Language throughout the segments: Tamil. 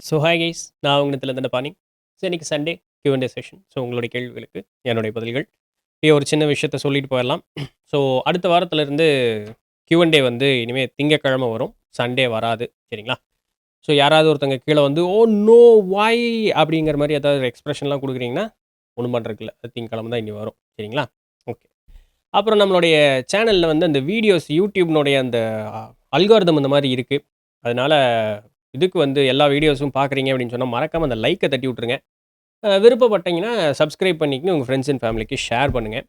ஸோ ஹாய் கைஸ், நான் உங்கள் தண்டபாணி. ஸோ இன்றைக்கி சண்டே Q&A செஷன். ஸோ உங்களுடைய கேள்விகளுக்கு என்னுடைய பதில்கள். ஒரு சின்ன விஷயத்த சொல்லிட்டு போயிடலாம். ஸோ அடுத்த வாரத்திலேருந்து Q&A வந்து இனிமேல் திங்கக்கிழமை வரும், சண்டே வராது. சரிங்களா? ஸோ யாராவது ஒருத்தங்க கீழே வந்து ஓ நோ வாய் அப்படிங்கிற மாதிரி ஏதாவது எக்ஸ்பிரஷன்லாம் கொடுக்குறீங்கன்னா ஒன்றும் பண்ணுறதுக்கு இல்லை, அது திங்கக்கிழமை தான் இனி வரும். சரிங்களா? ஓகே. அப்புறம் நம்மளுடைய சேனலில் வந்து அந்த வீடியோஸ் யூடியூப்னுடைய அந்த அல்காரிதம் இந்த மாதிரி இருக்குது. அதனால் இதுக்கு வந்து எல்லா வீடியோஸும் பார்க்குறீங்க அப்படின்னு சொன்னால் மறக்காமல் அந்த லைக்கை தட்டி விட்ருங்க. விருப்பப்பட்டீங்கன்னா சப்ஸ்கிரைப் பண்ணிக்கங்க, உங்கள் ஃப்ரெண்ட்ஸ் அண்ட் ஃபேமிலிக்கு ஷேர் பண்ணுங்கள்.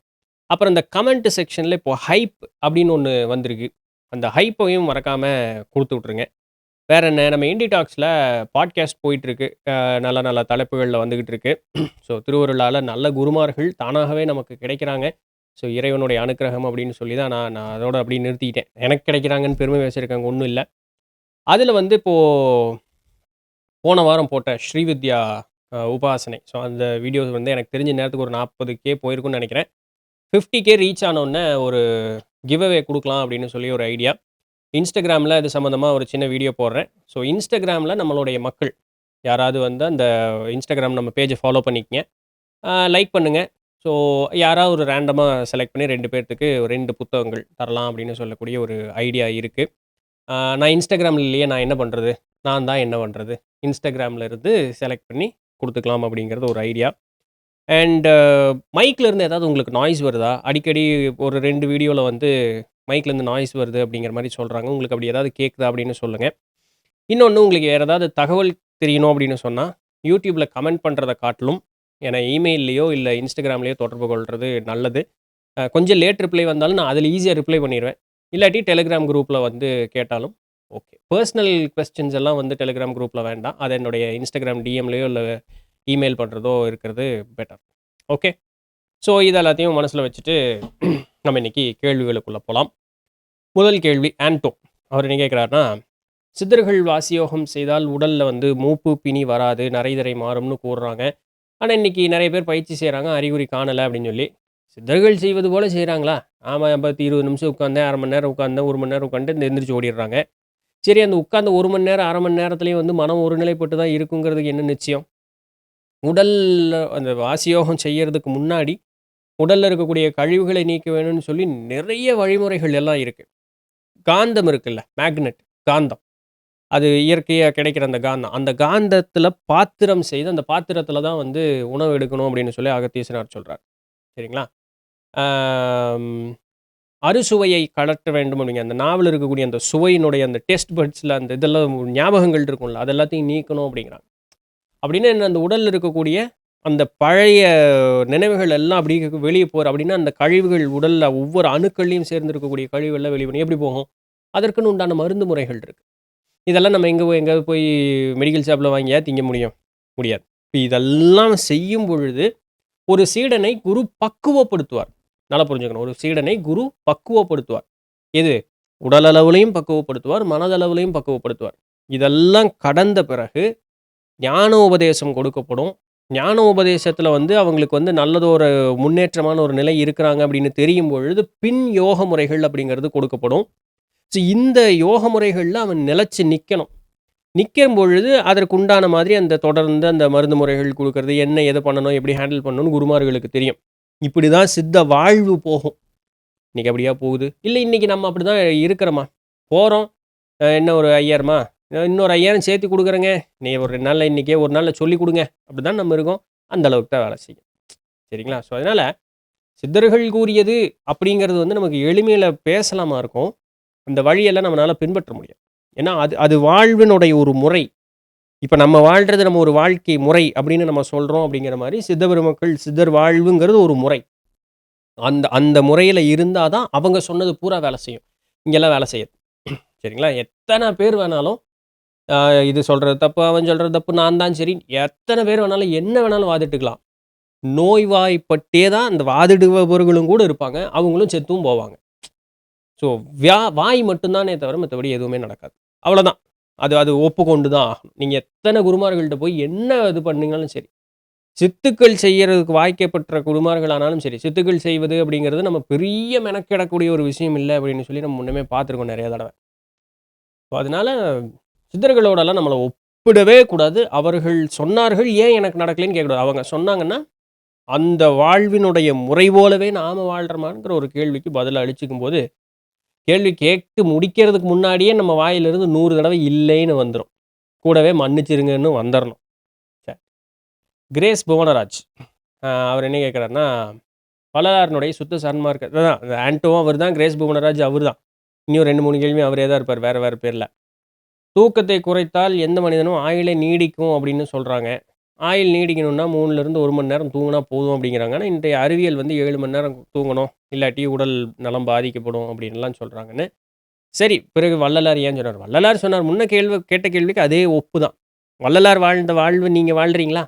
அப்புறம் இந்த கமெண்ட் செக்ஷனில் இப்போது ஹைப் அப்படின்னு ஒன்று வந்திருக்கு. அந்த ஹைப்பையும் மறக்காமல் கொடுத்து விட்ருங்க. வேறு என்ன, நம்ம இண்டி டாக்ஸில் பாட்காஸ்ட் போயிட்டுருக்கு. நல்ல நல்ல தலைப்புகளில் வந்துக்கிட்டு இருக்கு. ஸோ திருவருளால் நல்ல குருமார்கள் தானாகவே நமக்கு கிடைக்கிறாங்க. ஸோ இறைவனுடைய அனுக்கிரகம் அப்படின்னு சொல்லி தான் நான் அதோட அப்படியே நிறுத்திக்கிட்டேன். எனக்கு கிடைக்கிறாங்கன்னு பெருமை வச்சுருக்காங்க, ஒன்றும் இல்லை. அதில் வந்து இப்போது போன வாரம் போட்ட ஸ்ரீவித்யா உபாசனை. ஸோ அந்த வீடியோஸ் வந்து எனக்கு தெரிஞ்ச நேரத்துக்கு ஒரு 40K போயிருக்குன்னு நினைக்கிறேன். 50K ரீச் ஆனோடனே ஒரு கிவ் அவே கொடுக்கலாம் அப்படின்னு சொல்லி ஒரு ஐடியா. இன்ஸ்டாகிராமில் இது சம்மந்தமாக ஒரு சின்ன வீடியோ போடுறேன். ஸோ இன்ஸ்டாகிராமில் நம்மளுடைய மக்கள் யாராவது வந்து அந்த இன்ஸ்டாகிராம் நம்ம பேஜை ஃபாலோ பண்ணிக்கங்க, லைக் பண்ணுங்கள். ஸோ யாராவது ஒரு ரேண்டமாக செலக்ட் பண்ணி 2 பேர்த்துக்கு 2 புத்தகங்கள் தரலாம் அப்படின்னு சொல்லக்கூடிய ஒரு ஐடியா இருக்குது. நான் இன்ஸ்டாகிராமில் இல்லையே, நான் என்ன பண்ணுறது, நான் தான் என்ன பண்ணுறது, இன்ஸ்டாகிராமில் இருந்து செலக்ட் பண்ணி கொடுத்துக்கலாம் அப்படிங்கிறது ஒரு ஐடியா. அண்டு மைக்லேருந்து ஏதாவது உங்களுக்கு நாய்ஸ் வருதா? அடிக்கடி ஒரு 2 வீடியோவில் வந்து மைக்லேருந்து நாய்ஸ் வருது அப்படிங்கிற மாதிரி சொல்கிறாங்க. உங்களுக்கு அப்படி ஏதாவது கேட்குதா அப்படின்னு சொல்லுங்கள். இன்னொன்று, உங்களுக்கு வேறு ஏதாவது தகவல் தெரியணும் அப்படின்னு சொன்னால் யூடியூப்பில் கமெண்ட் பண்ணுறதை காட்டிலும் என்னை இமெயில்லையோ இல்லை இன்ஸ்டாகிராம்லேயோ தொடர்பு கொள்வது நல்லது. கொஞ்சம் லேட் ரிப்ளை வந்தாலும் நான் அதில் ஈஸியாக ரிப்ளை பண்ணிடுவேன். இல்லாட்டி டெலிகிராம் குரூப்பில் வந்து கேட்டாலும் ஓகே. பர்சனல் கொஸ்டின்ஸ் எல்லாம் வந்து டெலிகிராம் குரூப்பில் வேண்டாம். அது என்னுடைய இன்ஸ்டாகிராம் டிஎம்லேயோ இல்லை இமெயில் பண்ணுறதோ இருக்கிறது பெட்டர். ஓகே. ஸோ இது எல்லாத்தையும் மனசில் வச்சுட்டு நம்ம இன்றைக்கி கேள்விகளுக்குள்ளே போகலாம். முதல் கேள்வி ஆண்டோ. அவர் என்ன கேட்குறாருன்னா, சித்தர்கள் வாசியோகம் செய்தால் உடலில் வந்து மூப்பு பிணி வராது, நரைதரை மாறும்னு கூறுறாங்க. ஆனால் இன்றைக்கி நிறைய பேர் பயிற்சி செய்கிறாங்க, அறிகுறி காணலை அப்படின்னு சொல்லி. சித்தர்கள் செய்வது போல் செய்கிறாங்களா? ஆமாம், 10-20 நிமிஷம் உட்காந்தேன், 1/2 மணி நேரம் உட்காந்தேன், 1 மணி நேரம் உட்காந்துட்டு எந்திரிச்சு ஓடிடுறாங்க. சரி, அந்த உட்காந்த 1 மணி நேரம் 1/2 மணி நேரத்துலேயும் வந்து மனம் ஒருநிலைப்பட்டு தான் இருக்குங்கிறதுக்கு என்ன நிச்சயம்? உடலில் அந்த வாசியோகம் செய்யறதுக்கு முன்னாடி உடலில் இருக்கக்கூடிய கழிவுகளை நீக்க வேணும்னு சொல்லி நிறைய வழிமுறைகள் எல்லாம் இருக்குது. காந்தம் இருக்குல்ல, மேக்னெட் காந்தம், அது இயற்கையாக கிடைக்கிற அந்த காந்தம், அந்த காந்தத்தில் பாத்திரம் செய்து அந்த பாத்திரத்தில் தான் வந்து உணவு எடுக்கணும் அப்படின்னு சொல்லி அகத்தீசனார் சொல்கிறார். சரிங்களா? அறுசுவையை கலட்ட வேண்டும் அப்படிங்க, அந்த நாவல் இருக்கக்கூடிய அந்த சுவையினுடைய அந்த டேஸ்ட் பட்ஸில் அந்த இதெல்லாம் ஞாபகங்கள் இருக்கும்ல, அது எல்லாத்தையும் நீக்கணும் அப்படிங்கிறாங்க. அப்படின்னா என்ன, அந்த உடலில் இருக்கக்கூடிய அந்த பழைய நினைவுகள் எல்லாம் அப்படி வெளியே போகிற அப்படின்னா அந்த கழிவுகள் உடலில் ஒவ்வொரு அணுக்கள்லையும் சேர்ந்து இருக்கக்கூடிய கழிவுகள்லாம் வெளியே பண்ணி எப்படி போகும்? அதற்குன்னு உண்டான மருந்து முறைகள் இருக்குது. இதெல்லாம் நம்ம எங்கேயாவது போய் மெடிக்கல் ஷாப்பில் வாங்கியா திங்க முடியாது. இப்போ இதெல்லாம் செய்யும் பொழுது ஒரு சீடனை குரு பக்குவப்படுத்துவார். நல்லா புரிஞ்சுக்கணும். ஒரு சீடனை குரு பக்குவப்படுத்துவார். எது? உடலளவுலையும் பக்குவப்படுத்துவார், மனதளவுலையும் பக்குவப்படுத்துவார். இதெல்லாம் கடந்த பிறகு ஞானோபதேசம் கொடுக்கப்படும். ஞானோபதேசத்தில் வந்து அவங்களுக்கு வந்து நல்லதொரு முன்னேற்றமான ஒரு நிலை இருக்கிறாங்க அப்படின்னு தெரியும் பொழுது பின் யோக முறைகள் அப்படிங்கிறது கொடுக்கப்படும். ஸோ இந்த யோக முறைகளில் அவன் நிலச்சி நிற்கணும். நிற்கும் பொழுது அதற்கு உண்டான மாதிரி அந்த தொடர்ந்து அந்த மருந்து முறைகள் கொடுக்கறது, என்ன எதை பண்ணணும், எப்படி ஹேண்டில் பண்ணணும்னு குருமார்களுக்கு தெரியும். இப்படி தான் சித்த வாழ்வு போகும். இன்றைக்கி அப்படியா போகுது? இல்லை, இன்றைக்கி நம்ம அப்படி தான் இருக்கிறோமா? போகிறோம், என்ன ஒரு 5000மா, இன்னொரு 5000 சேர்த்து கொடுக்குறேங்க, நீ ஒரு 2 நாளில் இன்றைக்கே ஒரு நாளில் சொல்லி கொடுங்க, அப்படி தான் நம்ம இருக்கோம். அந்த அளவுக்கு தான் வேலை செய்யும். சரிங்களா? ஸோ அதனால் சித்தர்கள் கூறியது அப்படிங்கிறது வந்து நமக்கு எளிமையில் பேசலாமா இருக்கும், அந்த வழியெல்லாம் நம்மளால் பின்பற்ற முடியும். ஏன்னா அது வாழ்வினுடைய ஒரு முறை. இப்போ நம்ம வாழ்கிறது நம்ம ஒரு வாழ்க்கை முறை அப்படின்னு நம்ம சொல்கிறோம். அப்படிங்கிற மாதிரி சித்தபெருமக்கள் சித்தர் வாழ்வுங்கிறது ஒரு முறை. அந்த அந்த முறையில் இருந்தால் தான் அவங்க சொன்னது பூரா வேலை செய்யும். இங்கெல்லாம் வேலை செய்யாது. சரிங்களா? எத்தனை பேர் வேணாலும் இது சொல்கிறது தப்பு, அவன் சொல்கிறது தப்பு, நான் தான் சரி, எத்தனை பேர் வேணாலும் என்ன வேணாலும் வாதிட்டுக்கலாம். நோய்வாய்ப்பட்டே தான் அந்த வாதிடுபவர்களும் கூட இருப்பாங்க, அவங்களும் செத்தும் போவாங்க. ஸோ வாய் மட்டும்தானே தவிர மற்றபடி எதுவுமே நடக்காது. அவ்வளோதான். அது ஒப்புக்கொண்டு தான் ஆகணும். நீங்கள் எத்தனை குருமார்கள்ட்ட போய் என்ன இது பண்ணீங்கனாலும் சரி, சித்துக்கள் செய்யறதுக்கு வாய்க்கப்பட்ட குருமார்களானாலும் சரி, சித்துக்கள் செய்வது அப்படிங்கிறது நம்ம பெரிய மெனக்கிடக்கூடிய ஒரு விஷயம் இல்லை அப்படின்னு சொல்லி நம்ம முன்னமே பார்த்துருக்கோம் நிறைய தடவை. ஸோ அதனால சித்தர்களோடலாம் நம்மளை ஒப்பிடவே கூடாது. அவர்கள் சொன்னார்கள், ஏன் எனக்கு நடக்கலைன்னு கேட்கக்கூடாது. அவங்க சொன்னாங்கன்னா, அந்த வாழ்வினுடைய முறை போலவே நாம வாழ்றோமாங்கிற ஒரு கேள்விக்கு பதில் அளிச்சுக்கும்போது, கேள்வி கேட்டு முடிக்கிறதுக்கு முன்னாடியே நம்ம வாயிலிருந்து 100 தடவை இல்லைன்னு வந்துரும். கூடவே மன்னிச்சிருங்கன்னு வந்துரணும். சரி. கிரேஸ் புவனராஜ். அவர் என்ன கேட்குறாருன்னா, வள்ளலாரினுடைய சுத்த சன்மார்க்க அதான் ஆன்டோவும் அவர் தான், கிரேஸ் புவனராஜ் அவர் தான். இன்னும் 2, 3 கேள்வியும் அவரே தான் இருப்பார். வேற வேற பேர்ல. தூக்கத்தை குறைத்தால் எந்த மனிதனும் ஆயுளே நீடிக்கும் அப்படின்னு சொல்றாங்க. ஆயுள் நீடிக்கணும்னா 3லிருந்து 1 மணி நேரம் தூங்குனா போதும் அப்படிங்கிறாங்க. ஆனா இன்றைய அறிவியல் வந்து 7 மணி நேரம் தூங்கணும். இல்லாட்டி உடல் நலம் பாதிக்கப்படும் அப்படின்லாம் சொல்றாங்கன்னு. சரி, பிறகு வள்ளலார் ஏன் சொன்னார்? வள்ளலார் சொன்னார். முன்ன கேட்ட கேள்விக்கு அதே ஒப்பு தான். வள்ளலார் வாழ்ந்த வாழ்வு நீங்க வாழ்றீங்களா?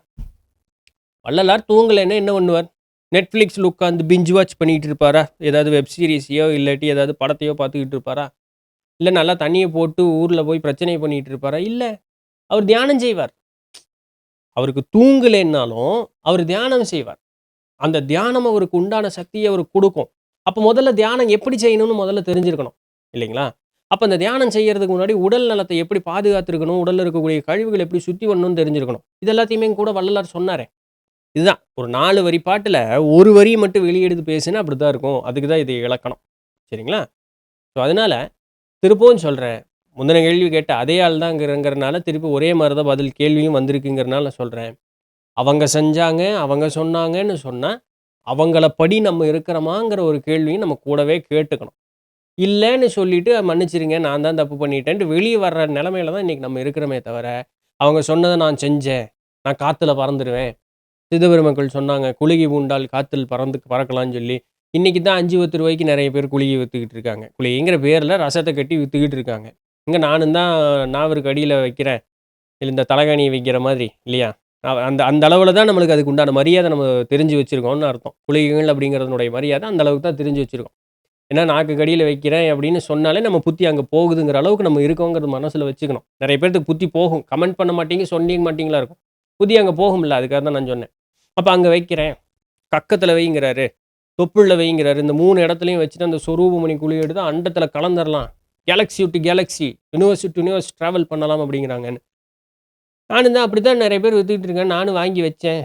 வள்ளலார் தூங்கலைன்னா என்ன பண்ணுவார்? Netflixல உட்காந்து பிஞ்ச் வாட்ச் பண்ணிட்டு இருப்பாரா? ஏதாவது வெப் சீரிஸையோ இல்லாட்டி ஏதாவது படத்தையோ பார்த்துக்கிட்டு இருப்பாரா? இல்ல நல்லா தண்ணிய போட்டு ஊர்ல போய் பிரச்சனை பண்ணிட்டு இருப்பாரா? இல்ல. அவர் தியானம் செய்வார். அவருக்கு தூங்கலேன்னாலும், அவர் தியானம் செய்வார். அந்த தியானம் அவருக்கு உண்டான சக்திய அவருக்கு குடுக்கும். அப்ப முதல்ல தியானம் எப்படி செய்யணும்னு முதல்ல தெரிஞ்சிருக்கணும். இல்லைங்களா? அப்ப அந்த தியானம் செய்யறதுக்கு முன்னாடி உடல் நலத்தை எப்படி பாதுகாத்துருக்கணும், உடல்ல இருக்கக்கூடிய கழிவுகள எப்படி சுத்தி பண்ணணும்னு தெரிஞ்சிருக்கணும். இது எல்லாத்தையுமே கூட வள்ளலார் சொன்னாரே. இதுதான் ஒரு 4 வரி பாட்டுல ஒரு வரிய மட்டும் வெளிய எடுத்து பேசினா அப்படித்தான் இருக்கும். அதுக்கு தான் இது இலக்கணம். சரிங்களா? ஸோ அதனால திரும்பவும் சொல்றேன். முந்தின கேள்வி கேட்ட அதே ஆள் தான்ங்கிறனால திருப்பி ஒரே மாரி தான் பதில் கேள்வியும் வந்திருக்குங்கிறனால நான் சொல்றேன். அவங்க செஞ்சாங்க, அவங்க சொன்னாங்கன்னு சொன்னா, அவங்கள படி நம்ம இருக்கிறோமாங்கிற ஒரு கேள்வியும் நம்ம கூடவே கேட்டுக்கணும். இல்லன்னு சொல்லிட்டு மன்னிச்சிருங்க நான் தான் தப்பு பண்ணிட்டேன்ட்டு வெளிய வர்ற நிலைமையில தான் இன்னைக்கு நம்ம இருக்கிறோமே தவிர, அவங்க சொன்னத நான் செஞ்சேன். நான் காத்துல பறந்துருவேன். சிதபெருமக்கள் சொன்னாங்க, "குலுகி பூண்டால் காத்தில் பறக்கலாம்ன்னு" சொல்லி. இன்னைக்கு தான் ரூ. 5, 10 நெறைய பேர் குலுகி வித்துக்கிட்டு இருக்காங்க. குலுகிங்கிற பேர்ல ரசத்த கட்டி வித்துக்கிட்டு இருக்காங்க. இங்க நானும் தான் நாவருக்கு அடியில வைக்கிறேன். இல்ல இந்த தலகாணி வைக்கிற மாதிரி இல்லையா? அந்த அந்த அளவுல தான் நம்மளுக்கு அதுக்கு உண்டான மரியாதை நம்ம தெரிஞ்சு வச்சிருக்கோம்னு அர்த்தம். குலுகிகள் அப்படிங்கிறதனுடைய மரியாதை அந்த அளவுக்கு தான் தெரிஞ்சு வச்சிருக்கோம். ஏன்னா நாக்குக்கு அடியில வைக்கிறேன் அப்படின்னு சொன்னாலே நம்ம புத்தி அங்க போகுதுங்கிற அளவுக்கு நம்ம இருக்கோங்கிறது மனசுல வச்சுக்கணும். நெறைய பேத்துக்கு புத்தி போகும். கமெண்ட் பண்ண மாட்டீங்க, சொன்னீங்க மாட்டீங்களா இருக்கும். புத்தி அங்க போகும்ல. அதுக்காக தான் நான் சொன்னேன். அப்ப அங்க வைக்கிறேன். கக்கத்துல வைங்கிறாரு. தொப்புள்ல வைங்கிறாரு. இந்த 3 இடத்துலயும் வச்சுட்டு அந்த சொரூபமணி குழி எடுத்து அண்டத்துல கலந்தரலாம். Galaxy to galaxy, universe to universe travel பண்ணலாம் அப்படிங்கிறாங்கன்னு. நானும் தான் அப்படித்தான் நெறைய பேர் வித்துக்கிட்டு இருக்காங்க. நானும் வாங்கி வச்சேன்.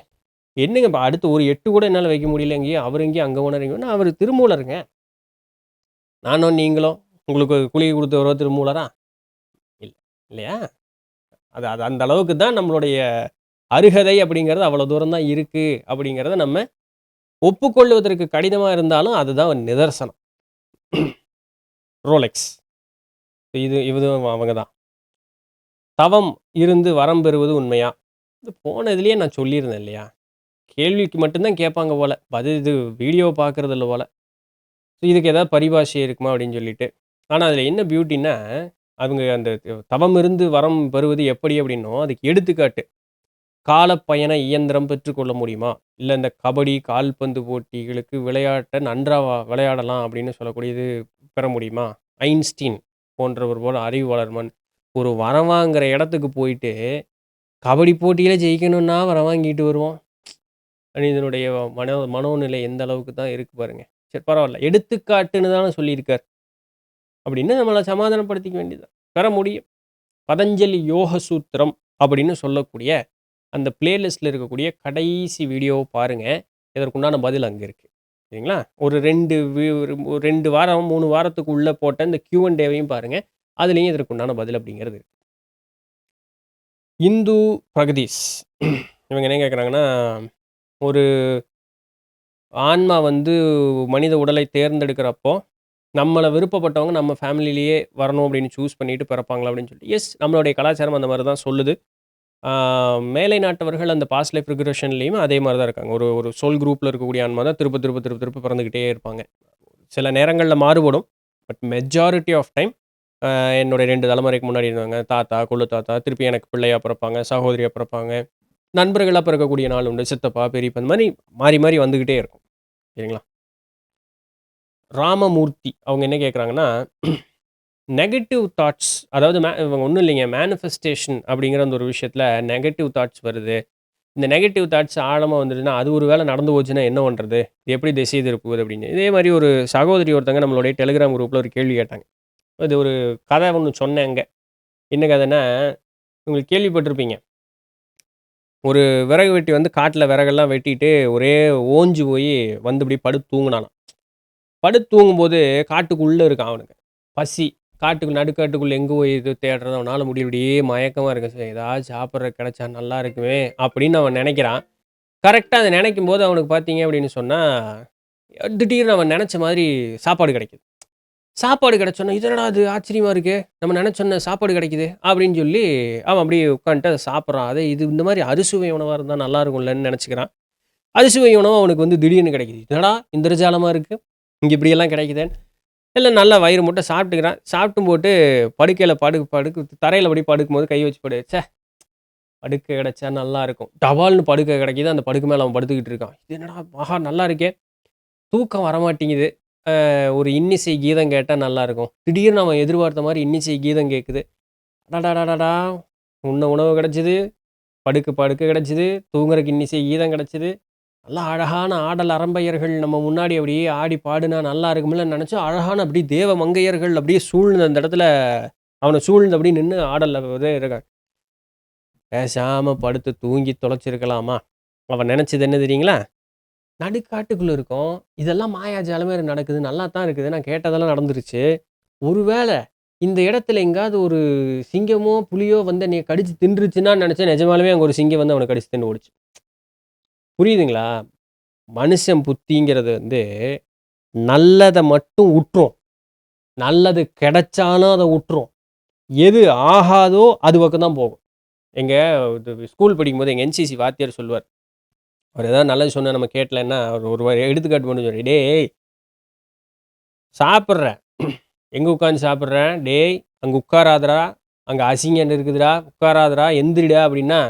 என்னங்க இப்ப அடுத்து ஒரு 8 கூட என்னால வைக்க முடியல எங்கேயும். அவரு எங்கேயும் அங்க போனாரு. அவரு திருமூலருங்க. நானும் நீங்களும் உங்களுக்கு குழிய குடுத்தவரோ திருமூலரா? இல்ல. இல்லையா? அது அது அந்த அளவுக்கு தான் நம்மளுடைய அருகதை அப்படிங்கிறது அவ்வளோ தூரம் தான் இருக்கு அப்படிங்கிறத நம்ம ஒப்புக்கொள்வதற்கு கடினமா இருந்தாலும் அதுதான் நிதர்சனம். ரோலெக்ஸ். இதுவும் அவங்க தான். தவம் இருந்து வரம் பெறுவது உண்மையா? இது போன இதுலயே நான் சொல்லியிருந்தேன் இல்லையா? கேள்விக்கு மட்டும் தான் கேட்பாங்க போல. பதில் இது வீடியோ பார்க்கறது இல்ல போல. இதுக்கு ஏதாவது பரிபாஷை இருக்குமா அப்படின்னு சொல்லிட்டு. ஆனா அதில என்ன பியூட்டின்னா, அவங்க அந்த தவம் இருந்து வரம் பெறுவது எப்படி அப்படின்னும், அதுக்கு எடுத்துக்காட்டு. காலப்பயண இயந்திரம் பெற்றுக்கொள்ள முடியுமா? இல்ல இந்த கபடி, கால்பந்து போட்டிகளுக்கு விளையாட்ட நன்றா விளையாடலாம் அப்படின்னு சொல்லக்கூடியது பெற முடியுமா? ஐன்ஸ்டீன் போன்றவர் போல அறிவு வளர்மன் ஒரு வரம் வாங்குற இடத்துக்கு போயிட்டு, கபடி போட்டியில ஜெயிக்கணும்னா வரம் வாங்கிட்டு வருவோம். மனிதனுடைய மனோநிலை எந்த அளவுக்கு தான் இருக்கு பாருங்க. சரி பரவால்ல. எடுத்துக்காட்டுன்னு தான சொல்லியிருக்கார். அப்படின்னு நம்மள சமாதானப்படுத்திக்க வேண்டியது தான். பெற முடியும். பதஞ்சலி யோக சூத்திரம் அப்படின்னு சொல்லக்கூடிய அந்த பிளேலிஸ்ட்ல இருக்கக்கூடிய கடைசி வீடியோவ பாருங்க. இதற்குண்டான பதில் அங்க இருக்கு. சரிங்களா? ஒரு 2 வாரம், 3 வாரத்துக்கு உள்ள போட்ட இந்த Q&Aவையும் பாருங்க. அதிலேயும் இதற்குண்டான பதில் அப்படிங்கிறது இருக்கு. இந்து பிரகதீஷ் இவங்க என்ன கேட்குறாங்கன்னா, ஒரு ஆன்மா வந்து மனித உடலை தேர்ந்தெடுக்கிறப்போ, நம்மள விருப்பப்பட்டவங்க நம்ம ஃபேமிலிலேயே வரணும் அப்படின்னு சூஸ் பண்ணிட்டு பிறப்பாங்களா அப்படின்னு சொல்லிட்டு. எஸ், நம்மளுடைய கலாச்சாரம் அந்த மாரி தான் சொல்லுது. ஆ மேலை நாட்டவர்கள் அந்த பாஸ்ட் லைஃப் ரிக்ரெஷன்லயும் அதே மாரி தான் இருக்காங்க. ஒரு ஒரு சோல் குரூப்ல இருக்கக்கூடிய ஆன்மா தான் திருப்ப திருப்ப திருப்ப திருப்ப பிறந்துகிட்டே இருப்பாங்க. சில நேரங்கள்ல மாறுபடும். பட் மெஜாரிட்டி ஆஃப் டைம் என்னுடைய 2 தலைமுறைக்கு முன்னாடி இருந்தவங்க, தாத்தா, கொள்ளு தாத்தா, திருப்பி எனக்கு பிள்ளையா பிறப்பாங்க, சகோதரியா பிறப்பாங்க, நண்பர்களா பிறக்கக்கூடிய நாள் உண்டு. சித்தப்பா, பெரியப்பா இந்த மாரி மாறி மாறி வந்துகிட்டே இருக்கும். சரிங்களா? ராமமூர்த்தி அவங்க என்ன கேட்குறாங்கன்னா, நெகட்டிவ் தாட்ஸ் அதாவது இவங்க ஒண்ணும் இல்லைங்க. மேனிஃபெஸ்டேஷன் அப்படிங்கிற அந்த ஒரு விஷயத்துல நெகட்டிவ் தாட்ஸ் வருது. இந்த நெகட்டிவ் தாட்ஸ் ஆழமா வந்துதுன்னா, அது ஒரு வேளை நடந்து போச்சுன்னா என்ன பண்றது? இது எப்படி திசை திருப்புவது அப்படின்னு. இதே மாரி ஒரு சகோதரி ஒருத்தங்க நம்மளுடைய டெலிகிராம் குரூப்ல ஒரு கேள்வி கேட்டாங்க. அது ஒரு கதை ஒண்ணு சொன்னேன் அங்க. என்ன கதைன்னா, உங்களுக்கு கேள்விப்பட்டிருப்பீங்க. ஒரு விறகு வெட்டி வந்து காட்டுல விறகெல்லாம் வெட்டிட்டு ஒரே ஓஞ்சு போய் வந்து இப்படி படுத்து தூங்குனானாம். படுத்து தூங்கும்போது காட்டுக்குள்ள இருக்கான் அவனுக்கு. பசி. நடுக்காட்டுக்குள்ள எங்க போய் இது தேடுறது அவனால முடியல. அப்படியே மயக்கமா இருக்கு. சரி ஏதாவது சாப்பிட்றதுக்கு கிடைச்சா நல்லா இருக்குமே அப்படின்னு அவன் நினைக்கிறான். கரெக்ட்டா அத நினைக்கும்போது அவனுக்கு பார்த்தீங்க அப்படின்னு சொன்னா, திடீர்னு அவன் நெனச்ச மாதிரி சாப்பாடு கிடைக்குது. சாப்பாடு கிடைச்சோனே, "இது என்னடா இது ஆச்சரியமா இருக்கே! நம்ம நெனச்சோன்ன சாப்பாடு கிடைக்குது." அப்படின்னு சொல்லி அவன் அப்படியே உட்காந்துட்டு அத சாப்பிடுறான். இது இந்த மாரி அறுசுவை உணவா இருந்தா நல்லா இருக்கும்லன்னு நெனச்சுக்கிறான். அறுசுவை உணவு அவனுக்கு வந்து திடீர்னு கிடைக்குது. "என்னடா இந்திரஜாலமா இருக்கு. இங்க இப்படியெல்லாம் கிடைக்குதேன்னு." எல்லாம் நல்லா வயிறு முட்ட சாப்பிட்டுக்கிறான். சாப்பிட்டும் போட்டு படுக்கையில தரையில அப்படியே படுக்கும்போது கை வச்சு "ச்சே! படுக்கை கிடைச்சா நல்லா இருக்கும்." டபால்னு படுக்கை கிடைக்குது. அந்த படுக்கை மேல அவன் படுத்துக்கிட்டு இருக்கான். "இது என்னடா ஆஹா நல்லா இருக்கே!" தூக்கம் வரமாட்டேங்குது. ஒரு இன்னிசை கீதம் கேட்டா நல்லாருக்கும். திடீர்னு அவன் எதிர்பார்த்த மாரி இன்னிசை கீதம் கேட்குது. அடடடடடா! உண்ண உணவு கிடைச்சது, படுக்க கிடைச்சது, தூங்குறக்கு இன்னிசை கீதம் கிடைச்சது. நல்லா அழகான ஆடல் அரம்பையர்கள் நம்ம முன்னாடி அப்படியே ஆடி பாடுனா நல்லா இருக்கும்ல நெனச்சோம். அழகான அப்படியே தேவ மங்கையர்கள் அப்படியே சூழ்ந்து அந்த இடத்துல அவன சூழ்ந்து அப்படியே நின்னு ஆடல்ல இருக்காங்க. பேசாம படுத்து தூங்கி தொலைச்சிருக்கலாமா? அவன் நெனச்சது என்ன தெரியுங்களா? நடுக்காட்டுக்குள்ள இருக்கோம். இதெல்லாம் மாயாஜாலமே நடக்குது. நல்லா தான் இருக்குது. நான் கேட்டதெல்லாம் நடந்துருச்சு. ஒருவேள இந்த இடத்துல எங்கேயாவது ஒரு சிங்கமோ, புலியோ வந்து என்னைய கடிச்சு தின்றுச்சுன்னான்னு நெனச்சேன். நிஜமாலுமே அங்க ஒரு சிங்கம் வந்து அவன கடிச்சு தின்னு ஓடுச்சு. புரியுதுங்களா? மனுஷன் புத்திங்கிறது வந்து நல்லத மட்டும் உற்றும். நல்லது கிடைச்சாலும் அத உற்றும். எது ஆகாதோ அது பக்கம் தான் போகும். எங்க இது ஸ்கூல் படிக்கும்போது எங்க என்சிசி வாத்தியார் சொல்லுவார். அவர் ஏதாவது நல்லது சொன்னா நம்ம கேட்கலன்னா, அவர் ஒரு எடுத்துக்காட்டு மட்டும் சொல்லுவாரு. "டேய் சாப்பிடுறேன். எங்க உட்காந்து சாப்பிடுறேன்? டேய் அங்க உட்காராதடா. அங்க அசிங்கம் இருக்குதுடா. உட்காராதடா. எந்திரிடா" அப்படின்னா,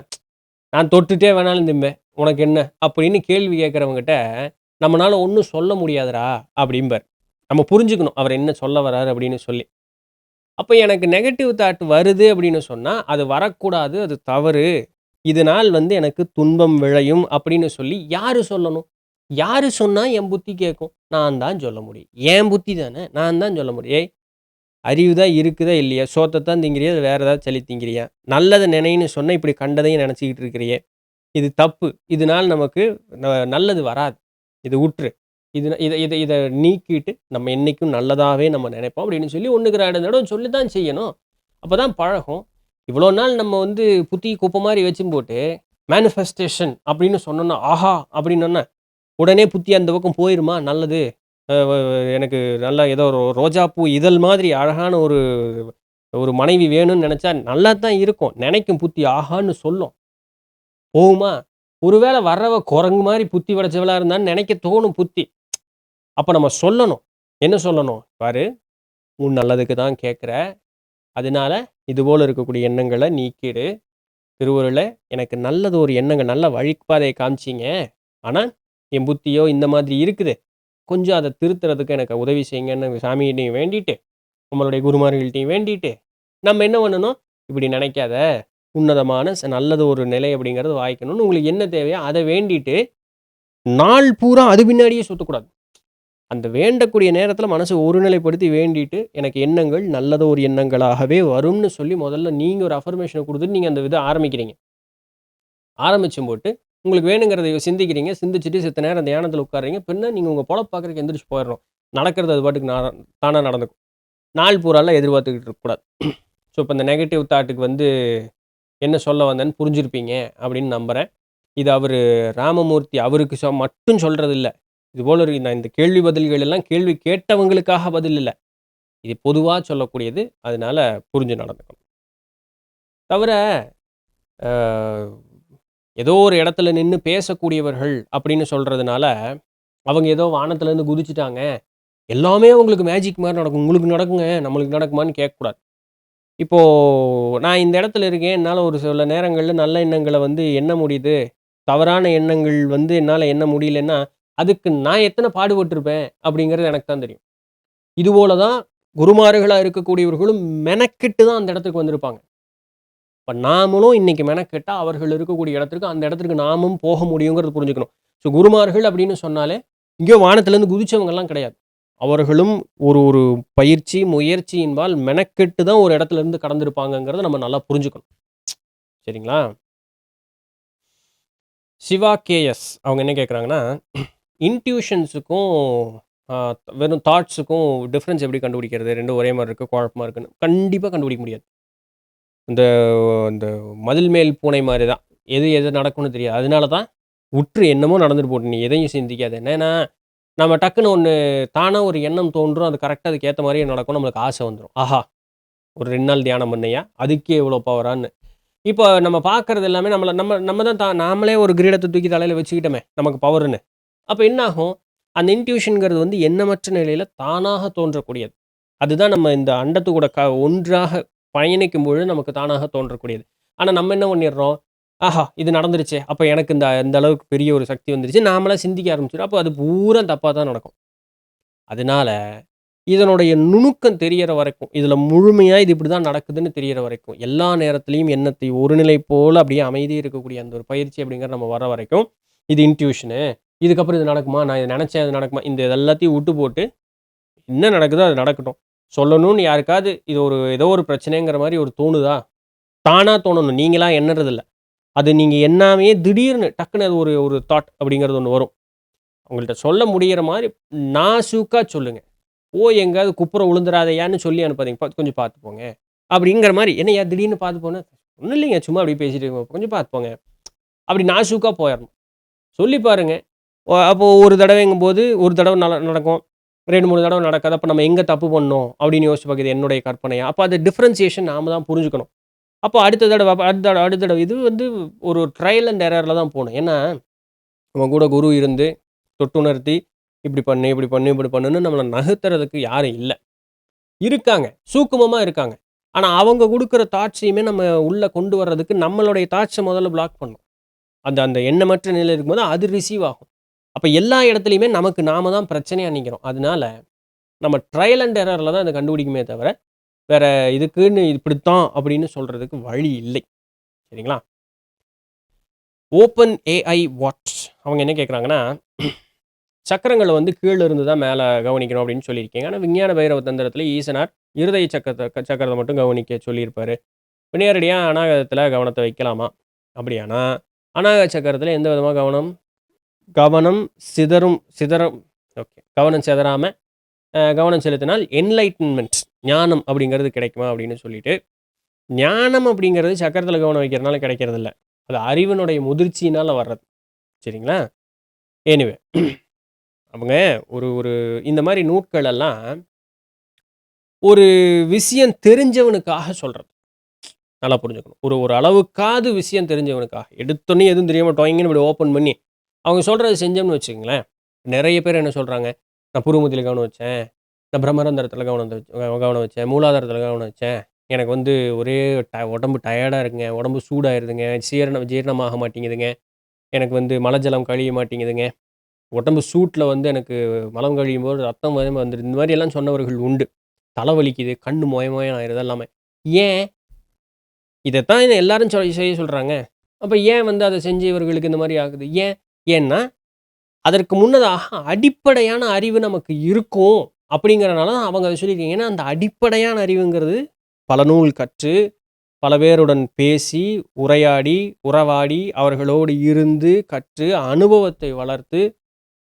"நான் தொட்டுட்டே வேணாலும் திம்பேன். உனக்கு என்ன?" அப்படின்னு கேள்வி கேட்கிறவங்ககிட்ட, நம்மனால ஒண்ணும் சொல்ல முடியாதுடா அப்படிம்பார். நம்ம புரிஞ்சுக்கணும். அவர் என்ன சொல்ல வராரு அப்படின்னு சொல்லி. அப்ப எனக்கு நெகட்டிவ் தாட் வருது அப்படின்னு சொன்னா, அது வரக்கூடாது. அது தவறு. இதனால் வந்து எனக்கு துன்பம் விளையும் அப்படின்னு சொல்லி யாரு சொல்லணும்? யாரு சொன்னா என் புத்தி கேட்கும்? நான் தான் சொல்ல முடியும். என் புத்தி தானே! நான் தான் சொல்ல முடியும். "ஏய் அறிவு தான் இருக்குதா இல்லையா? சோத்த தான் திங்கிறியா? இல்ல வேற ஏதாவது சளி திங்கிறியா? நல்லத நினைன்னு சொன்னா இப்படி கண்டதையும் நினைச்சுக்கிட்டு இருக்கிறியே! இது தப்பு. இதனால நமக்கு நல்லது வராது. இத உட்று. இது இத இத இத நீக்கிட்டு நம்ம என்னைக்கும் நல்லதாவே நம்ம நினைப்போம்." அப்படின்னு சொல்லி 1க்கு 2 தடவ சொல்லி தான் செய்யணும். அப்பதான் பழகும். இவ்வளோ நாள் நம்ம வந்து புத்தி குப்பை மாரி வச்சும் போட்டு, மேனிஃபெஸ்டேஷன் அப்படின்னு சொன்னோம்னா, ஆஹா! அப்படின்னோன்ன, உடனே புத்தி அந்த பக்கம் போயிருமா? நல்லது. அ வ எனக்கு நல்லா ஏதோ ஒரு ரோஜாப்பூ இதழ் மாதிரி அழகான ஒரு ஒரு மனைவி வேணும்னு நெனச்சா நல்லா தான் இருக்கும். நெனைக்கும் புத்தி ஆஹான்னு சொல்லும். போகுமா? ஒருவேள வர்றவ குரங்கு மாரி புத்தி படைச்சவளா இருந்தான்னு நெனைக்க தோணும் புத்தி. அப்ப நம்ம சொல்லணும். என்ன சொல்லணும்? "பாரு, உன் நல்லதுக்கு தான் கேட்கிற. அதனால இதுபோல இருக்கக்கூடிய எண்ணங்கள நீக்கிடு. திருவருள்ல எனக்கு நல்லது ஒரு எண்ணங்க நல்ல வழிப்பாதைய காமிச்சீங்க. ஆனா, என் புத்தியோ இந்த மாதிரி இருக்குது. கொஞ்சம் அத திருத்துறதுக்கு எனக்கு உதவி செய்யுங்கன்னு சாமிகிட்டயும் வேண்டிட்டு, நம்மளுடைய குருமார்கள்ட்டயும் வேண்டிட்டு, நம்ம என்ன பண்ணணும்? இப்படி நினைக்காத. உன்னதமான நல்லது ஒரு நிலை அப்படிங்கிறது வாய்க்கணும்னு உங்களுக்கு என்ன தேவையோ அத வேண்டிட்டு, நாள் பூரா அது பின்னாடியே சுத்தக்கூடாது. அந்த வேண்டக்கூடிய நேரத்தில மனச ஒருநிலைப்படுத்தி வேண்டிட்டு, எனக்கு எண்ணங்கள் நல்லது ஒரு எண்ணங்களாகவே வரும்னு சொல்லி முதல்ல நீங்க ஒரு அஃபர்மேஷன குடுத்துட்டு நீங்க அந்த இத ஆரம்பிக்கிறீங்க. ஆரம்பிச்சும் போட்டு, உங்களுக்கு வேணுங்கிறத சிந்திக்கிறீங்க. சிந்திச்சுட்டு செத்த நேரம் தியானத்தில உட்கார்றீங்க. பின்ன நீங்க உங்க பொழப்பு பார்க்கறதுக்கு எந்திரிச்சு போயிரணும். நடக்கிறது அது பாட்டுக்கு தானா நடந்துக்கும். நாள் பூராலாம் எதிர்பார்த்துக்கிட்டு இருக்கக்கூடாது. ஸோ, இப்ப இந்த நெகட்டிவ் தாட்டுக்கு வந்து என்ன சொல்ல வந்தேன்னு புரிஞ்சிருப்பீங்க அப்படின்னு நம்புறேன். இது அவரு ராமமூர்த்தி அவருக்கு மட்டும் சொல்றது இல்ல. இதுபோல நான் இந்த கேள்வி பதில்கள் எல்லாம் கேள்வி கேட்டவங்களுக்காக பதில் இல்ல. இது பொதுவா சொல்லக்கூடியது. அதனால புரிஞ்சு நடந்துக்கணும். தவிர, அ ஏதோ ஒரு இடத்துல நின்னு பேசக்கூடியவர்கள் அப்படின்னு சொல்றதுனால, அவங்க ஏதோ வானத்துலருந்து குதிச்சுட்டாங்க. எல்லாமே அவங்களுக்கு மேஜிக் மாரி நடக்கும். உங்களுக்கு நடக்குங்க, நம்மளுக்கு நடக்குமான்னு கேட்கக்கூடாது. இப்போ நான் இந்த இடத்துல இருக்கேன். என்னால ஒரு சில நேரங்கள்ல நல்ல எண்ணங்கள வந்து எண்ண முடியுது. தவறான எண்ணங்கள் வந்து என்னால எண்ண முடியலன்னா, அதுக்கு நான் எத்தன பாடுபட்டுருப்பேன் அப்படிங்கிறது எனக்கு தான் தெரியும். இதுபோல தான் குருமார்களா இருக்கக்கூடியவர்களும் மெனக்கெட்டு தான் அந்த இடத்துக்கு வந்திருப்பாங்க. இப்ப நாமளும் இன்னைக்கு மெனக்கெட்டா, அவர்கள் இருக்கக்கூடிய இடத்திற்கு, அந்த இடத்திற்கு நாமும் போக முடியுங்கிறத புரிஞ்சுக்கணும். ஸோ குருமார்கள் அப்படின்னு சொன்னாலே, எங்கேயோ வானத்திலேருந்து குதிச்சவங்கலாம் கிடையாது. அவர்களும் ஒரு ஒரு பயிற்சி, முயற்சியின்பால் மெனக்கெட்டு தான் ஒரு இடத்துல இருந்து கடந்திருப்பாங்கங்கிறத நம்ம நல்லா புரிஞ்சுக்கணும். சரிங்களா? சிவா கேஎஸ் அவங்க என்ன கேட்குறாங்கன்னா, இன்ட்யூஷன்ஸுக்கும் அ வெறும் தாட்ஸுக்கும் டிஃபரன்ஸ் எப்படி கண்டுபிடிக்கிறது? 2ம் ஒரே மாரி இருக்கு, குழப்பமா இருக்குன்னு. கண்டிப்பா கண்டுபிடிக்க முடியாது. இந்த இந்த மதில் மேல் பூனை மாரி தான். எது எது நடக்கும்னு தெரியாது. அதனால தான் உற்று என்னமோ நடந்துட்டு போட்டும். நீ எதையும் சிந்திக்காத. ஏன்னா, நம்ம டக்குனு ஒண்ணு தானா ஒரு எண்ணம் தோன்றும். அது கரெக்ட்டா அதுக்கு ஏத்த மாரியே நடக்கும். நம்மளுக்கு ஆசை வந்துரும். ஆஹா! ஒரு 2 நாள் தியானம் பண்ணேன்யா, அதுக்கே இவ்வளோ பவரான்னு. இப்போ நம்ம பார்க்கறது எல்லாமே நம்மள நம்ம நம்ம தான் நாமளே ஒரு கிரீடத்த தூக்கி தலையில வச்சுக்கிட்டோமே, நமக்கு பவர்ன்னு. அப்ப என்ன ஆகும்? அந்த இன்ட்யூஷன்ங்கிறது வந்து எண்ணமற்ற நிலையில தானாக தோன்றக்கூடியது. அதுதான் நம்ம இந்த அண்டத்து கூட ஒன்றாக பயணிக்கும்பொழுது நமக்கு தானாக தோன்றக்கூடியது. ஆனா நம்ம என்ன பண்ணிடுறோம்? ஆஹா! இது நடந்துருச்சே! அப்ப எனக்கு இந்த இந்த அளவுக்கு பெரிய ஒரு சக்தி வந்துருச்சு. நாமளா சிந்திக்க ஆரம்பிச்சுடுறோம். அப்போ அது பூரா தப்பா தான் நடக்கும். அதனால இதனுடைய நுணுக்கம் தெரியற வரைக்கும், இதில முழுமையா இது இப்படிதான் நடக்குதுன்னு தெரியற வரைக்கும், எல்லா நேரத்திலயும் எண்ணத்தை ஒரு நிலை போல அப்படியே அமைதி இருக்கக்கூடிய அந்த ஒரு பயிற்சி அப்படிங்கிறது நம்ம வர வரைக்கும், இது இன்ட்யூஷனு. இதுக்கப்புறம் இது நடக்குமா? நான் இத நெனச்சேன் அது நடக்குமா? இந்த எல்லாத்தையும் வுட்டு போட்டு, என்ன நடக்குதோ அது நடக்கட்டும். சொல்லணும்னு யாருக்காவது இது ஒரு ஏதோ ஒரு பிரச்சனைங்கிற மாரி ஒரு தோணுதா? தானா தோணணும். நீங்களா எண்ணறதில்ல. அது நீங்க எண்ணாமயே திடீர்னு டக்குனு அது ஒரு ஒரு தாட் அப்படிங்கிறது ஒண்ணு வரும். உங்கள்ட்ட சொல்ல முடியிற மாரி நாசூக்கா சொல்லுங்க. போய் எங்கேயாவது குப்புற விழுந்துறாதய்யான்னு சொல்லி அனுப்பாதீங்க. கொஞ்சம் பார்த்து போங்க. அப்படிங்கிற மாரி. என்னய்யா திடீர்னு பார்த்து போனா, ஒண்ணும் இல்லைங்க. சும்மா அப்படியே பேசிட்டு இருக்கோம். கொஞ்சம் பார்த்து போங்க. அப்படி நாசூக்கா போயிறணும். சொல்லி பாருங்க. அப்போ ஒரு தடவைங்கும்போது, ஒரு தடவ நடக்கும். 2, 3 தடவ நடக்காது. அப்ப நம்ம எங்க தப்பு பண்ணோம்? அப்படின்னு யோசிச்சு பார்க்குறது என்னுடைய கற்பனையா? அப்ப அது டிஃபரன்சியேஷன் நாம தான் புரிஞ்சுக்கணும். அப்போ அடுத்த தடவ அடுத்த தடவ இது வந்து ஒரு ட்ரையல் அண்ட் எரர்ல தான் போணும். ஏன்னா, நம்ம கூட குரு இருந்து தொட்டுணர்த்தி, இப்படி பண்ணு, இப்படி பண்ணு, இப்படி பண்ணுன்னு நம்மள நகர்த்துறதுக்கு யாரும் இல்ல. இருக்காங்க. சூக்குமமா இருக்காங்க. ஆனா, அவங்க குடுக்குற தாட்ஸயுமே நம்ம உள்ள கொண்டு வர்றதுக்கு நம்மளுடைய தாட்ஸ முதல்ல பிளாக் பண்ணணும். அந்த அந்த எண்ணமற்ற நிலையில இருக்கும்போது அது ரிசீவ் ஆகும். அப்ப எல்லா இடத்துலயுமே நமக்கு நாம தான் பிரச்சனையா நிக்கிறோம். அதனால நம்ம ட்ரையல் அண்ட் எரர்ல தான் இத கண்டுபிடிக்குமே தவிர, வேற இதுக்குன்னு இப்படித்தான் அப்படின்னு சொல்றதுக்கு வழி இல்லை. சரிங்களா? ஓப்பன் ஏஐ வாட்ச் அவங்க என்ன கேட்குறாங்கன்னா, சக்கரங்கள வந்து கீழ இருந்து தான் மேல கவனிக்கணும் அப்படின்னு சொல்லியிருக்கீங்க. ஆனா, விஞ்ஞான பைரவ தந்திரத்தில ஈசனார் இருதய சக்கரத்த மட்டும் கவனிக்க சொல்லியிருப்பாரு. நேரடியா அநாகதத்தில கவனத்த வைக்கலாமா? அப்படியானா, அநாகத சக்கரத்தில எந்த விதமா கவனம்? கவனம் சிதறும் ஓகே. கவனம் சிதறாம கவனம் செலுத்தினால் என்லைட்டன்மென்ட் ஞானம் அப்படிங்கிறது கிடைக்குமா? அப்படின்னு சொல்லிட்டு, ஞானம் அப்படிங்கிறது சக்கரத்தில கவனம் வைக்கிறனால கிடைக்கிறதில்ல. அது அறிவினுடைய முதிர்ச்சியினால வர்றது. சரிங்களா? எனிவே அவங்க ஒரு ஒரு இந்த மாரி நூட்கள் எல்லாம் ஒரு விஷயம் தெரிஞ்சவனுக்காக சொல்றது. நல்லா புரிஞ்சுக்கணும். ஒரு ஒரு அளவுக்காவது விஷயம் தெரிஞ்சவனுக்காக. எடுத்தோனே எதுவும் தெரியாம டொயங்குன்னு இப்படி ஓப்பன் பண்ணி, அவங்க சொல்றத செஞ்சோம்னு வச்சுக்கங்களேன், நெறைய பேர் என்ன சொல்றாங்க, "நான் புருவமத்தில கவனம் வச்சேன். நான் பிரம்மரந்திரத்தில கவனம் வச்சேன். மூலாதாரத்தில கவனம் வச்சேன். எனக்கு வந்து ஒரே உடம்பு டயர்டா இருக்குங்க. உடம்பு சூடாயிருதுங்க. ஜீரணமாக மாட்டேங்குதுங்க. எனக்கு வந்து மலஜலம் கழிய மாட்டேங்குதுங்க. உடம்பு சூட்ல வந்து எனக்கு மலம் கழியும்போது ரத்தம் வேகமா வந்துருது." இந்த மாரியெல்லாம் சொன்னவர்கள் உண்டு. "தலை வலிக்குது, கண்ணு மொய மொயன்னு ஆயிருது" எல்லாமே. ஏன்? இதத்தான் எல்லாரும் செய்ய சொல்றாங்க. அப்ப ஏன் வந்து அத செஞ்சு இவர்களுக்கு இந்த மாரி ஆகுது? ஏன்? ஏன்னா, அதற்கு முன்னதாக அடிப்படையான அறிவு நமக்கு இருக்கும். அப்படிங்கிறனால தான் அவங்க அத சொல்லியிருக்காங்க. ஏன்னா, அந்த அடிப்படையான அறிவுங்கிறது பல நூல் கற்று, பல பேருடன் பேசி, உரையாடி, உறவாடி, அவர்களோடு இருந்து, கற்று, அனுபவத்தை வளர்த்து,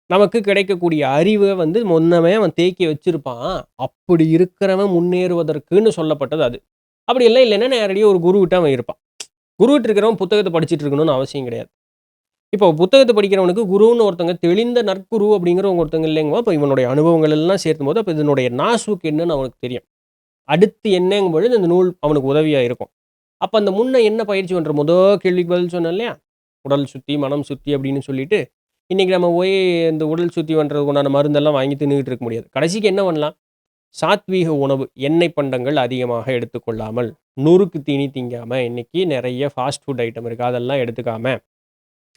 நமக்கு கிடைக்கக்கூடிய அறிவ வந்து முன்னமே அவன் தேக்கி வச்சிருப்பான். அப்படி இருக்கிறவன் முன்னேறுவதற்குன்னு சொல்லப்பட்டது அது. அப்படி எல்லாம் இல்லைன்னா நேரடியா ஒரு குருவிட்ட அவன் இருப்பான். குருவிட்ட இருக்கிறவன் புத்தகத்த படிச்சுட்டு இருக்கணும்னு அவசியம் கிடையாது. இப்போ புத்தகத்த படிக்கிறவனுக்கு குருன்னு ஒருத்தங்க தெளிந்த நற்குரு அப்படிங்கிறவங்க ஒருத்தங்க இல்லைங்கும்போது, அப்ப இவனுடைய அனுபவங்கள் எல்லாம் சேர்க்கும்போது, அப்ப இதனுடைய நாசூக் என்னன்னு அவனுக்கு தெரியும். அடுத்து என்னங்கும் பொழுது இந்த நூல் அவனுக்கு உதவியா இருக்கும். அப்ப அந்த முன்ன என்ன பயிற்சி பண்ற கேள்விக்கு பதில் சொன்னேன் இல்லையா? உடல் சுத்தி, மனம் சுத்தி அப்படின்னு சொல்லிட்டு, இன்னைக்கு நம்ம போய் இந்த உடல் சுத்தி பண்றதுக்கு உண்டான மருந்தெல்லாம் வாங்கி தின்னுகிட்டு இருக்க முடியாது. கடைசிக்கு என்ன பண்ணலாம்? சாத்வீக உணவு, எண்ணெய் பண்டங்கள் அதிகமாக எடுத்துக்கொள்ளாமல், நொறுக்கு தீனி திங்காம, இன்னைக்கு நெறைய ஃபாஸ்ட் ஃபுட் ஐட்டம் இருக்கு. அதெல்லாம் எடுத்துக்காம,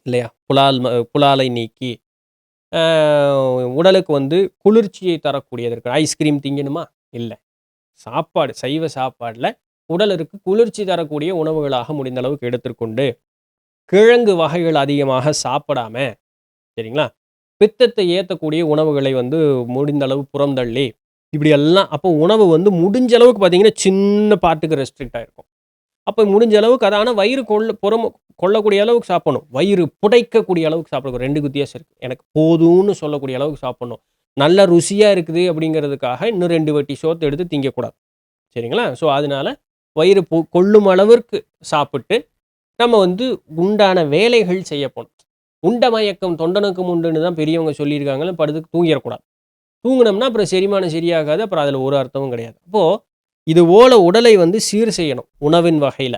இல்லையா? புலாலை நீக்கி, அ உடலுக்கு வந்து குளிர்ச்சியை தரக்கூடியது இருக்கு. ஐஸ்கிரீம் திங்கணுமா? இல்ல. சாப்பாடு, சைவ சாப்பாடுல உடலுக்கு குளிர்ச்சி தரக்கூடிய உணவுகளாக முடிந்த அளவுக்கு எடுத்துக்கொண்டு, கிழங்கு வகைகள் அதிகமாக சாப்பிடாம, சரிங்களா? பித்தத்தை ஏத்தக்கூடிய உணவுகளை வந்து முடிந்த அளவு புறந்தள்ளி, இப்படி எல்லாம் அப்போ உணவு வந்து முடிஞ்ச அளவுக்கு பார்த்தீங்கன்னா, சின்ன பார்ட்டுக்கு ரெஸ்ட்ரிக்ட் ஆயிருக்கும். அப்போ முடிஞ்ச அளவுக்கு அது ஆனா வயிறு கொள்ளக்கூடிய அளவுக்கு சாப்பிடணும். வயிறு புடைக்கக்கூடிய அளவுக்கு சாப்பிடக்கூடாது. 2க்கு வித்தியாசம் இருக்கு. எனக்கு போதும்னு சொல்லக்கூடிய அளவுக்கு சாப்பிடணும். நல்ல ருசியா இருக்குது அப்படிங்கிறதுக்காக இன்னும் 2 வட்டி சோத்த எடுத்து திங்கக்கூடாது. சரிங்களா? ஸோ அதனால வயிறு கொள்ளும் அளவிற்கு சாப்பிட்டு, நம்ம வந்து உண்டான வேலைகள் செய்ய போணும். உண்ட மயக்கம் தொண்டனுக்கும் உண்டுன்னு தான் பெரியவங்க சொல்லியிருக்காங்கன்னு படுத்து தூங்கிறக்கூடாது. தூங்குனோம்னா அப்புறம் செரிமானம் சரியாகாது. அப்புறம் அதில ஒரு அர்த்தமும் கிடையாது. அப்போ இது போல உடலை வந்து சீர் செய்யணும் உணவின் வகையில.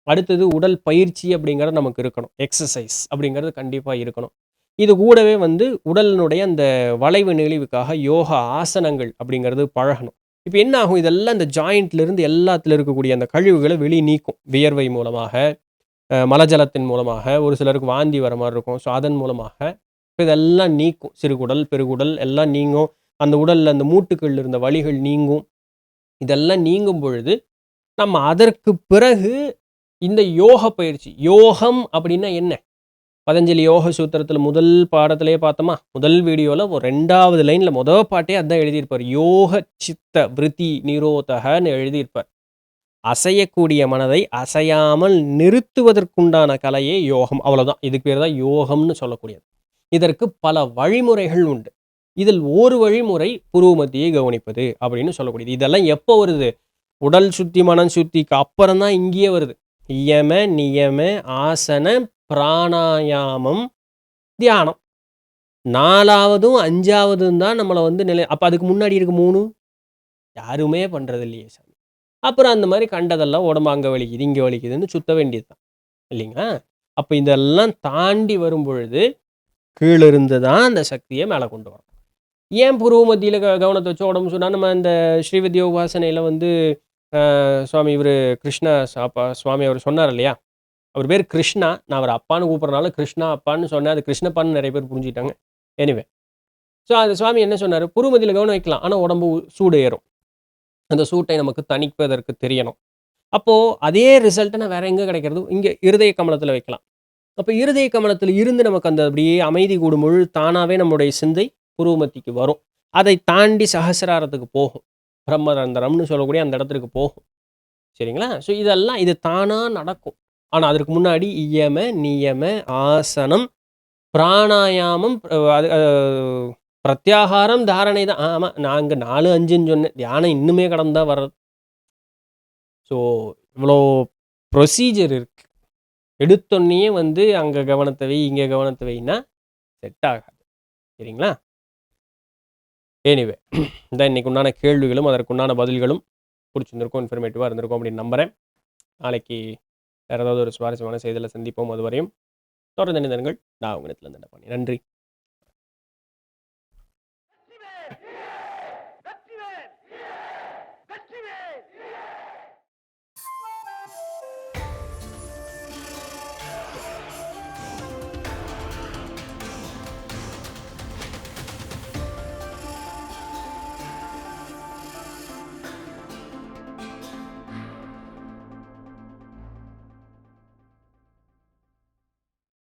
அடுத்தது உடல் பயிற்சி அப்படிங்கிறது நமக்கு இருக்கணும். எக்ஸர்சைஸ் அப்படிங்கிறது கண்டிப்பா இருக்கணும். இது கூடவே வந்து உடலினுடைய அந்த வளைவு நெளிவுக்காக யோகா ஆசனங்கள் அப்படிங்கிறது பழகணும். இப்ப என்ன ஆகும்? இதெல்லாம் இந்த ஜாயிண்ட்ல இருந்து எல்லாத்துல இருக்கக்கூடிய அந்த கழிவுகள நீக்கும். வியர்வை மூலமாக, மலஜலத்தின் மூலமாக, ஒரு சிலருக்கு வாந்தி வர மாரி இருக்கும். ஸோ அதன் மூலமாக இதெல்லாம் நீக்கும். சிறுகுடல், பெருகுடல் எல்லாம் நீங்கும். அந்த உடல்ல அந்த மூட்டுகள்ல இருந்த வலிகள் நீங்கும். இதெல்லாம் நீங்கும் பொழுது, நம்ம அதற்கு பிறகு இந்த யோக பயிற்சி. யோகம் அப்படின்னா என்ன? பதஞ்சலி யோக சூத்திரத்தில முதல் பாடத்திலேயே பார்த்தோமா? முதல் வீடியோல 2வது லைன்ல பாட்டே அதான் எழுதியிருப்பார். யோக சித்த விருத்தி நிரோதகன்னு எழுதியிருப்பார். அசையக்கூடிய மனதை அசையாமல் நிறுத்துவதற்குண்டான கலையே யோகம். அவ்வளோதான். இதுக்கு பேர் தான் யோகம்னு சொல்லக்கூடியது. இதற்கு பல வழிமுறைகள் உண்டு. இதில் ஒரு வழிமுறை புருவ மத்தியை கவனிப்பது அப்படின்னு சொல்லக்கூடியது. இதெல்லாம் எப்போ வருது? உடல் சுத்தி, மனம் சுத்திக்கு அப்புறம் தான் இங்கேயே வருது. இயம, நியம, ஆசன, பிராணாயாமம், தியானம். 4வதும் 5வதும் தான் நம்மள வந்து அப்ப அதுக்கு முன்னாடி இருக்க 3 யாருமே பண்றது இல்லையே சாமி. அப்புறம் அந்த மாரி கண்டதெல்லாம் உடம்பு அங்க வலிக்குது, இங்க வலிக்குதுன்னு சுத்த வேண்டியது தான். இல்லைங்களா? அப்ப இதெல்லாம் தாண்டி வரும்பொழுது, கீழ இருந்து தான் அந்த சக்திய மேல கொண்டு வரணும். ஏன் புருவ மத்தியில கவனத்த வச்சு உடம்பு சொன்னா, நம்ம இந்த ஸ்ரீவித்யா உபாசனையில வந்து சுவாமி இவரு கிருஷ்ண சுவாமி அவர் சொன்னார் இல்லையா? அவர் பேரு கிருஷ்ணா. நான் அவர அப்பான்னு கூப்பிடுறனால கிருஷ்ணா அப்பான்னு சொன்னேன். அது கிருஷ்ணப்பான்னு நெறைய பேர் புரிஞ்சுக்கிட்டாங்க. எனிவே. ஸோ அந்த சுவாமி என்ன சொன்னாரு? புருவ மத்தியில கவனம் வைக்கலாம். ஆனா உடம்பு சூடு ஏறும். அந்த சூட்டை நமக்கு தணிப்பதற்கு தெரியணும். அப்போ அதே ரிசல்ட்ட நான் வேற எங்க கிடைக்கிறது? இங்க இருதய கமலத்தில வைக்கலாம். அப்ப இருதய கமலத்தில இருந்து நமக்கு அந்த அப்படியே அமைதி கூடும்பொழுது தானாவே நம்முடைய சிந்தை புருவ மத்திக்கு வரும். அதை தாண்டி சகசிராரத்துக்கு போகும். பிரம்மரந்திரம்னு சொல்லக்கூடிய அந்த இடத்திற்கு போகும். சரிங்களா? ஸோ இதெல்லாம் இது தானா நடக்கும். ஆனா அதற்கு முன்னாடி இயம, நியம, ஆசனம், பிராணாயாமம், அது பிரத்யாகாரம், தாரணை தான். ஆமா. நான் அங்க 4, 5ன்னு சொன்னேன். தியானம் இன்னுமே கடந்து தான் வர்றது. ஸோ இவ்வளோ ப்ரொசீஜர் இருக்கு. எடுத்தோன்னயே வந்து அங்க கவனத்த வை, இங்க கவனத்த வைன்னா செட் ஆகாது. சரிங்களா? எனிவே இதான் இன்னைக்கு உண்டான கேள்விகளும், அதற்குண்டான பதில்களும் புடிச்சிருந்திருக்கும், இன்ஃபர்மேட்டிவா இருந்திருக்கும் அப்படின்னு நம்புறேன். நாளைக்கு வேற ஏதாவது ஒரு சுவாரஸ்யமான செய்தியில சந்திப்போம். அதுவரையும் தொடர்ந்து இணைந்திருங்கள். நான் உங்க இடத்துல நன்றி.